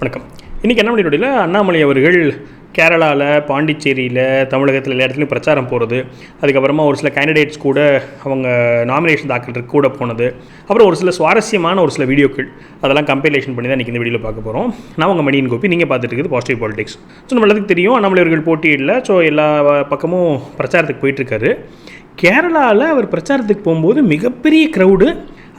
வணக்கம். இன்றைக்கி என்ன பண்ணிட்டு அண்ணாமலை அவர்கள் கேரளாவில், பாண்டிச்சேரியில், தமிழகத்தில் எல்லா இடத்துலையும் பிரச்சாரம் போகிறது, அதுக்கப்புறமா ஒரு சில கேண்டிடேட்ஸ் கூட அவங்க நாமினேஷன் தாக்கல் கூட போனது, அப்புறம் ஒரு சில சுவாரஸ்யமான ஒரு சில வீடியோக்கள் அதெல்லாம் கம்பைலேஷன் பண்ணி தான் இன்றைக்கி இந்த வீடியோவில் பார்க்க போகிறோம். நான் உங்கள் மணியின் கோப்பி, நீங்கள் பார்த்துட்டு இருக்குது பாசிட்டிவ் பாலிடிக்ஸ். ஸோ நம்ம எல்லாத்துக்கும் தெரியும் அண்ணாமலை அவர்கள் போட்டியிடல. ஸோ எல்லா பக்கமும் பிரச்சாரத்துக்கு போயிட்டுருக்காரு. கேரளாவில் அவர் பிரச்சாரத்துக்கு போகும்போது மிகப்பெரிய க்ரௌடு,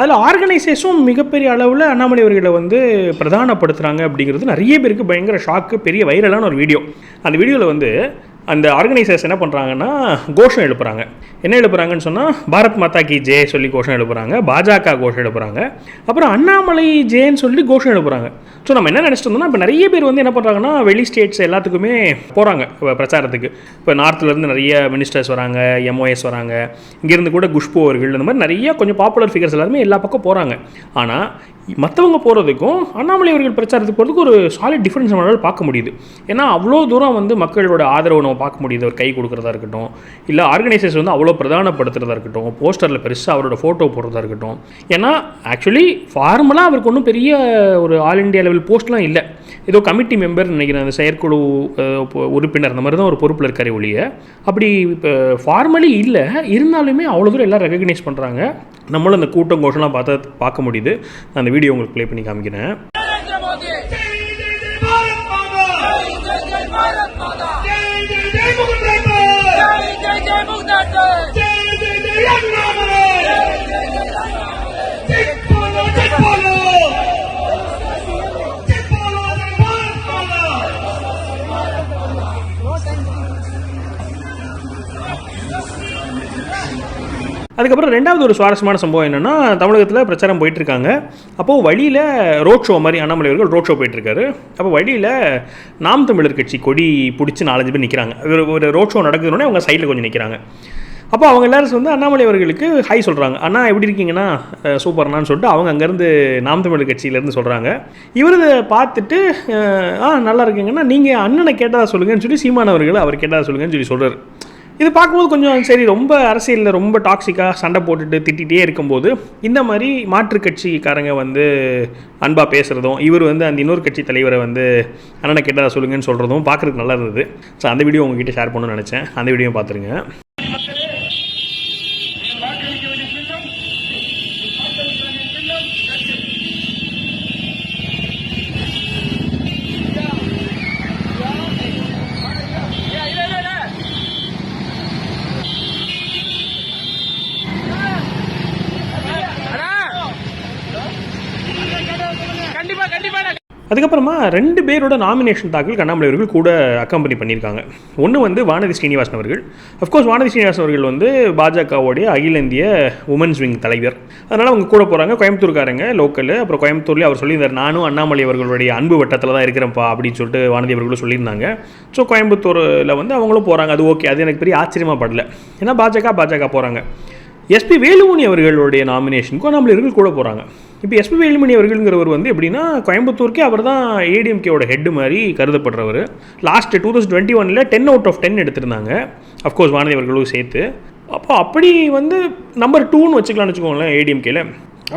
அதில் ஆர்கனைசேஷனும் மிகப்பெரிய அளவில் அண்ணாமலை அவர்களை பிரதானப்படுத்துகிறாங்க அப்படிங்கிறது நிறைய பேருக்கு பயங்கர ஷாக்கு, பெரிய வைரலான ஒரு வீடியோ. அந்த வீடியோவில் அந்த ஆர்கனைசேஷன் என்ன பண்ணுறாங்கன்னா கோஷம் எழுப்புறாங்க. என்ன எழுப்புறாங்கன்னு சொன்னால் பாரத் மாதா கி ஜே சொல்லி கோஷம் எழுப்புறாங்க, பாஜக கோஷம் எழுப்புறாங்க, அப்புறம் அண்ணாமலை ஜேன்னு சொல்லி கோஷம் எழுப்புறாங்க. ஸோ நம்ம என்ன நினச்சிட்டு இருந்தோம்னா, இப்போ நிறைய பேர் என்ன பண்ணுறாங்கன்னா வெளி ஸ்டேட்ஸ் எல்லாத்துக்குமே போகிறாங்க பிரச்சாரத்துக்கு. இப்போ நார்த்துலேருந்து நிறைய மினிஸ்டர்ஸ் வராங்க, எம்ஓஎஸ் வராங்க, இங்கேருந்து கூட குஷ்பு அவர்கள், இந்த மாதிரி நிறைய கொஞ்சம் பாப்புலர் ஃபிகர்ஸ் எல்லாருமே எல்லா பக்கம் போகிறாங்க. ஆனால் மற்றவங்க போகிறதுக்கும் அண்ணாமலை அவர்கள் பிரச்சாரத்துக்கு போகிறதுக்கு ஒரு சாலிட் டிஃப்ரென்ஸ் நம்மளால் பார்க்க முடியுது. ஏன்னா அவ்வளோ தூரம் மக்களோட ஆதரவு நம்ம பார்க்க முடியுது. அவர் கை கொடுக்குறதா இருக்கட்டும், இல்லை ஆர்கனைசேஷன் அவ்வளோ பிரதானப்படுத்துறதா இருக்கட்டும், போஸ்டரில் பெருசாக அவரோட ஃபோட்டோ போடுறதா இருக்கட்டும். ஏன்னா ஆக்சுவலி ஃபார்மலாக அவருக்கு ஒன்றும் பெரிய ஒரு ஆல் இண்டியா லெவல் போஸ்ட்லாம் இல்லை. ஏதோ கமிட்டி மெம்பர் நினைக்கிறேன், அந்த செயற்குழு உறுப்பினர், அந்த மாதிரி தான் ஒரு பொறுப்பில் இருக்காரு ஒழிய அப்படி இப்போ ஃபார்மலி இல்லை. இருந்தாலுமே அவ்வளோ தூரம் எல்லாம் ரெகக்னைஸ் பண்ணுறாங்க. நம்மளும் அந்த கூட்டம் கோஷம்லாம் பார்க்க முடியுது. நான் அந்த வீடியோ உங்களுக்கு ப்ளே பண்ணி காமிக்கிறேன். அதுக்கப்புறம் ரெண்டாவது ஒரு சுவாரஸ்யமான சம்பவம் என்னென்னா, தமிழகத்தில் பிரச்சாரம் போயிட்டுருக்காங்க. அப்போது வழியில் ரோட் ஷோ மாதிரி அண்ணாமலை அவர்கள் ரோட் ஷோ போயிட்டுருக்காரு. அப்போ வழியில் நாம் தமிழர் கட்சி கொடி பிடிச்சி 4-5 பேர் நிற்கிறாங்க. ஒரு ரோட் ஷோ நடக்குதுன்னே அவங்க சைடில் கொஞ்சம் நிற்கிறாங்க. அப்போ அவங்க எல்லாரும் அண்ணாமலை அவர்களுக்கு ஹாய் சொல்கிறாங்க. அண்ணா எப்படி இருக்கீங்கன்னா, சூப்பர்னான்னு சொல்லிட்டு அவங்க அங்கேருந்து நாம் தமிழர் கட்சியிலேருந்து சொல்கிறாங்க. இவர் இதை பார்த்துட்டு நல்லா இருக்கீங்கன்னா, நீங்கள் அண்ணனை கேட்டதாக சொல்லுங்கன்னு சொல்லி சீமானவர்கள் அவர் கேட்டதாக சொல்லுங்கன்னு சொல்லி சொல்கிறார். இது பார்க்கும்போது கொஞ்சம் சரி, ரொம்ப அரசியலில் ரொம்ப டாக்ஸிக்காக சண்டை போட்டுட்டு திட்டிகிட்டே இருக்கும்போது இந்த மாதிரி மாற்றுக் கட்சிக்காரங்க அன்பாக பேசுகிறதும், இவர் அந்த இன்னொரு கட்சி தலைவரை அண்ணனை கேட்டதாக சொல்லுங்கன்னு சொல்கிறதும் பார்க்குறதுக்கு நல்லா இருந்தது. ஸோ அந்த வீடியோ உங்ககிட்ட ஷேர் பண்ணணும்னு நினச்சேன். அந்த வீடியோ பார்த்துருங்க. அதுக்கப்புறமா 2 பேரோட நாமினேஷன் தாக்கல் அண்ணாமலை அவர்கள் கூட அக்கம்பெனி பண்ணியிருக்காங்க. ஒன்று வானதி ஸ்ரீனிவாசன் அவர்கள். அஃப்கோர்ஸ் வானதி ஸ்ரீனிவாசன் அவர்கள் பாஜகவுடைய அகில இந்திய உமன்ஸ் விங் தலைவர். அதனால் அவங்க கூட போகிறாங்க. கோயம்புத்தூர்காரங்க லோக்கல். அப்புறம் கோயம்புத்தூர்லேயே அவர் சொல்லியிருந்தார், நானும் அண்ணாமலை அவர்களுடைய அன்பு வட்டத்தில் தான் இருக்கிறேன்ப்பா அப்படின்னு சொல்லிட்டு வானதி அவர்களும் சொல்லியிருந்தாங்க. ஸோ கோயம்புத்தூரில் அவங்களும் போகிறாங்க. அது ஓகே, அது எனக்கு பெரிய ஆச்சரியமாக படல. ஏன்னா பாஜக போகிறாங்க. எஸ்பி வேலுமணி அவர்களுடைய நாமினேஷனுக்கும் அண்ணாமலை அவர்கள் கூட போகிறாங்க. இப்போ எஸ்பி வேலுமணி அவர்கள்ங்கிறவர் எப்படின்னா, கோயம்புத்தூருக்கே அவர் தான் ஏடிஎம்கேவோட ஹெட்டு மாதிரி கருதப்படுறவர். லாஸ்ட்டு 2021 10 out of 10 எடுத்திருந்தாங்க. அஃப்கோர்ஸ் வானதி அவர்களும் சேர்த்து. அப்போ அப்படி நம்பர் 2ன்னு வச்சுக்கலாம்னு வச்சுக்கோங்களேன் ஏடிஎம்கேல.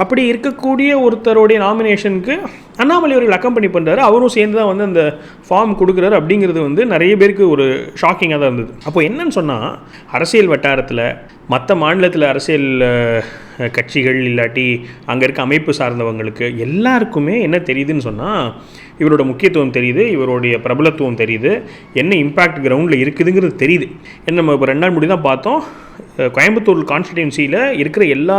அப்படி இருக்கக்கூடிய ஒருத்தருடைய நாமினேஷனுக்கு அண்ணாமலை அவர்கள் அக்கம்பெனி பண்ணுறாரு. அவரும் சேர்ந்து தான் அந்த ஃபார்ம் கொடுக்குறாரு. அப்படிங்கிறது நிறைய பேருக்கு ஒரு ஷாக்கிங்காக தான் இருந்தது. அப்போ என்னன்னு சொன்னால், அரசியல் வட்டாரத்தில் மற்ற மாநிலத்தில் அரசியல் கட்சிகள் இல்லாட்டி அங்கே இருக்க அமைப்பு சார்ந்தவங்களுக்கு எல்லாருக்குமே என்ன தெரியுதுன்னு சொன்னால், இவரோட முக்கியத்துவம் தெரியுது, இவருடைய பிரபலத்துவம் தெரியுது, என்ன இம்பேக்ட் கிரவுண்டில் இருக்குதுங்கிறது தெரியுது. என்ன நம்ம இப்போ 2 நாள் முடி தான் பார்த்தோம், கோயம்புத்தூர் கான்ஸ்டிடியூன்சியில் இருக்கிற எல்லா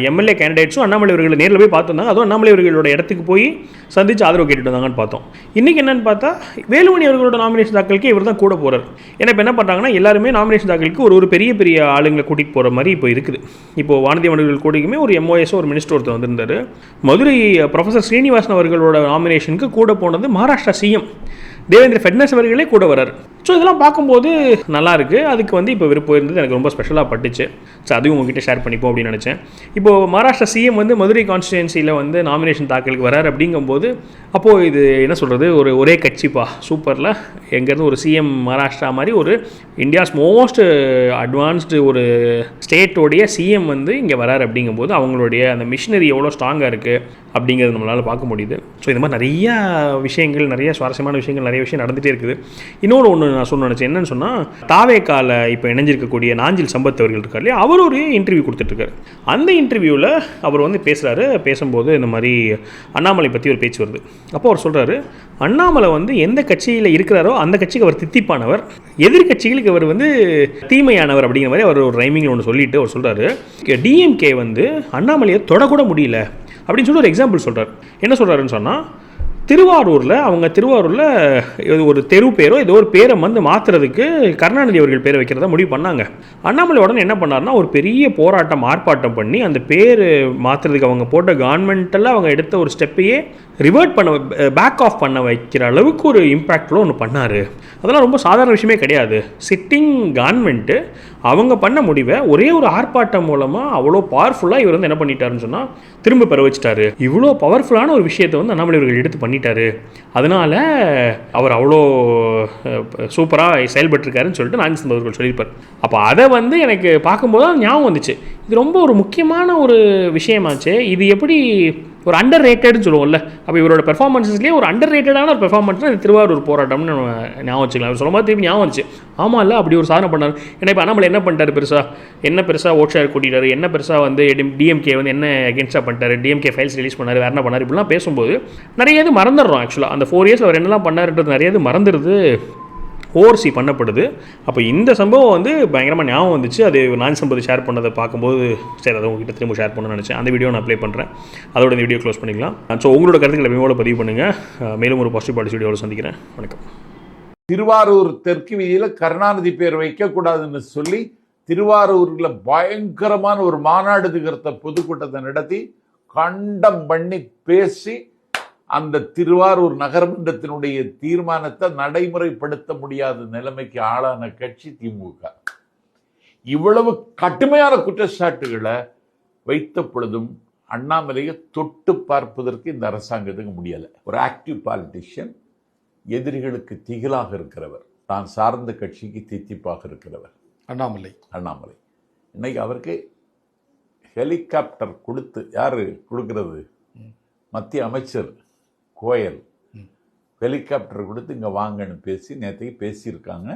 எம்எல்ஏ கேண்டிடேட்ஸும் அண்ணாமலை அவர்களை நேரில் போய் பார்த்துருந்தாங்க. அதுவும் அண்ணாமலை அவர்களோட இடத்துக்கு போய் சந்தித்து ஆதரவு கேட்டுட்டு வந்தாங்கன்னு பார்த்தோம். இன்றைக்கி என்னென்னு பார்த்தா, வேலுமணி அவர்களோட நாமினேஷன் தாக்கலுக்கு இவர் தான் கூட போகிறார். ஏன்னா இப்போ என்ன பண்ணுறாங்கன்னா, எல்லாருமே நாமினேஷன் தாக்கலுக்கு ஒரு பெரிய பெரிய ஆளுங்களை கூட்டிகிட்டு போகிற மாதிரி இப்போ இருக்குது. இப்போது வானதி அவர்கள் கூடக்குமே ஒரு எம்ஓஎஸ் ஒரு மினிஸ்டர் ஒருத்தர் வந்திருந்தார். மதுரை ப்ரொஃபஸர் ஸ்ரீனிவாசன் அவர்களோட நாமினேஷனுக்கு கூட போனது மகாராஷ்டிரா சிஎம் தேவேந்திர ஃபட்னவிஸ் அவர்களே கூட வரார். ஸோ இதெல்லாம் பார்க்கும்போது நல்லா இருக்குது. அதுக்கு வந்து இப்போ விருப்பம் இருந்தது, எனக்கு ரொம்ப ஸ்பெஷலாக பட்டுச்சு. ஸோ அதுவும் உங்ககிட்ட ஷேர் பண்ணிப்போம் அப்படின்னு நினச்சேன். இப்போது மகாராஷ்டிரா சிஎம் வந்து மதுரை கான்ஸ்டிடுவன்சியில் வந்து நாமினேஷன் தாக்கலுக்கு வராரு அப்படிங்கும்போது, அப்போது இது என்ன சொல்கிறது, ஒரே கட்சிப்பா சூப்பரில் எங்கேருந்து ஒரு சிஎம் மகாராஷ்டிரா மாதிரி ஒரு இந்தியாஸ் மோஸ்ட் அட்வான்ஸ்டு ஒரு ஸ்டேட்டோடைய சிஎம் வந்து இங்கே வராரு அப்படிங்கும்போது அவங்களுடைய அந்த மிஷினரி எவ்வளோ ஸ்ட்ராங்காக இருக்குது அப்படிங்கிறது நம்மளால் பார்க்க முடியுது. ஸோ இந்த மாதிரி நிறையா விஷயங்கள், நிறைய சுவாரஸ்யமான விஷயங்கள், நிறைய விஷயம் நடந்துகிட்டே இருக்குது. இன்னொன்று நான் சொல்ல நினச்சேன், என்னென்னு சொன்னால் தாவேக்கால இப்போ இணைஞ்சிருக்கக்கூடிய நாஞ்சில் சம்பத் அவர்கள் இருக்கார் இல்லையா, அவர் ஒரு இன்டர்வியூ கொடுத்துட்ருக்காரு. அந்த இன்டர்வியூவில் அவர் வந்து பேசும்போது இந்த மாதிரி அண்ணாமலை பற்றி ஒரு பேச்சு வருது. அப்போ அவர் சொல்கிறாரு, அண்ணாமலை வந்து எந்த கட்சியில் இருக்கிறாரோ அந்த கட்சிக்கு அவர் தித்திப்பானவர், எதிர்கட்சிகளுக்கு அவர் வந்து தீமையானவர் அப்படிங்கிற மாதிரி அவர் ஒரு ரைமிங்கில் ஒன்று சொல்லிட்டு அவர் சொல்கிறாரு, டிஎம்கே வந்து அண்ணாமலையை தொடக்கூட முடியல அப்படின்னு சொல்லி ஒரு எக்ஸாம்பிள் சொல்கிறார். என்ன சொல்கிறாருன்னு சொன்னால், திருவாரூரில் ஒரு தெரு பேரோ ஏதோ ஒரு பேரை வந்து மாற்றுறதுக்கு கருணாநிதி அவர்கள் பேரை வைக்கிறதா முடிவு பண்ணாங்க. அண்ணாமலை உடனே என்ன பண்ணார்னா, ஒரு பெரிய போராட்டம் ஆர்ப்பாட்டம் பண்ணி அந்த பேர் மாற்றுறதுக்கு அவங்க போட்ட கவர்மெண்ட்டில் அவங்க எடுத்த ஒரு ஸ்டெப்பையே பேக் ஆஃப் பண்ண வைக்கிற அளவுக்கு ஒரு இம்பேக்டில் ஒன்று பண்ணார். அதெல்லாம் ரொம்ப சாதாரண விஷயமே கிடையாது. சிட்டிங் கவர்மெண்ட்டு அவங்க பண்ண முடிவை ஒரே ஒரு ஆர்ப்பாட்டம் மூலமாக அவ்வளோ பவர்ஃபுல்லாக இவர் வந்து என்ன பண்ணிட்டாருன்னு சொன்னால் திரும்ப பெற வச்சுட்டாரு. இவ்வளோ பவர்ஃபுல்லான ஒரு விஷயத்தை வந்து அண்ணாமலை அவர்கள் எடுத்து பண்ணிட்டாரு. அதனால் அவர் அவ்வளோ சூப்பராக செயல்பட்டுருக்காருன்னு சொல்லிட்டு நாஞ்சில் சம்பத் அவர்கள் சொல்லியிருப்பார். அப்போ அதை வந்து எனக்கு பார்க்கும்போது தான் ஞாபகம் வந்துச்சு, இது ரொம்ப ஒரு முக்கியமான ஒரு விஷயமாச்சு. இது எப்படி ஒரு அண்டர் ரேட்டட்னு சொல்லுவோம்ல, அப்போ இவரோட பெர்ஃபார்மன்ஸஸ்லேயே ஒரு அண்டர் ரேட்டடான ஒரு பெர்ஃபார்மன்ஸ்னால் இது திருவாரூர் போராட்டம்னு ஞாபகம் வச்சுக்கலாம். அவர் சொல்லும்போது திரும்பி ஞாபகம் வந்துச்சு, ஆமாம் இல்லை அப்படி ஒரு சாதனை பண்ணார். ஏன்னா இப்போ அண்ணாமலை என்ன பண்ணிட்டார், பெருசாக ஓட் ஷேர் கூட்டிட்டாரு, என்ன பெருசாக வந்து டிஎம்கே வந்து என்ன அகேன்ஸ்டாக பண்ணிட்டாரு, டிஎம்கே ஃபைல்ஸ் ரிலீஸ் பண்ணார், வேறு என்ன பண்ணார், இப்படிலாம் பேசும்போது நிறைய இது மறந்துடுறோம். ஆக்சுவலாக அந்த 4 years அவர் என்னெல்லாம் பண்ணாருன்றது நிறைய இது மறந்துடுது, ஓவர்சி பண்ணப்படுது. அப்போ இந்த சம்பவம் வந்து பயங்கரமாக ஞாபகம் வந்துச்சு. அது நான் சம்பவத்தை ஷேர் பண்ணதை பார்க்கும்போது சரி அதை உங்ககிட்ட திரும்ப ஷேர் பண்ணணும்னு நினச்சேன். அந்த வீடியோ நான் அப்ளை பண்ணுறேன், அதோட இந்த வீடியோ க்ளோஸ் பண்ணிக்கலாம். ஸோ உங்களோட கருத்துக்களை மேலோட பதிவு பண்ணுங்கள். மேலும் ஒரு பாசிட்டிவ் பாலிசி வீடியோவில் சந்திக்கிறேன். வணக்கம். திருவாரூர் தெற்கு வீதியில் கருணாநிதி பேர் வைக்கக்கூடாதுன்னு சொல்லி திருவாரூரில் பயங்கரமான ஒரு மாநாடு திகர்த்த பொதுக்கூட்டத்தை நடத்தி கண்டம் பண்ணி பேசி அந்த திருவாரூர் நகர்மன்றத்தினுடைய தீர்மானத்தை நடைமுறைப்படுத்த முடியாத நிலைமைக்கு ஆளான கட்சி திமுக. இவ்வளவு கடுமையான குற்றச்சாட்டுகளை வைத்த பொழுதும் அண்ணாமலையை தொட்டு பார்ப்பதற்கு இந்த அரசாங்கத்துக்கு முடியலை. ஒரு ஆக்டிவ் பாலிட்டிஷியன், எதிரிகளுக்கு திகிலாக இருக்கிறவர், தான் சார்ந்த கட்சிக்கு தித்திப்பாக இருக்கிறவர் அண்ணாமலை. இன்னைக்கு அவருக்கு ஹெலிகாப்டர் கொடுத்து, யாரு கொடுக்கிறது, மத்திய அமைச்சர் கோயல் ஹெலிகாப்டர் கொடுத்து இங்கே வாங்கன்னு பேசி நேற்றைக்கு பேசியிருக்காங்க.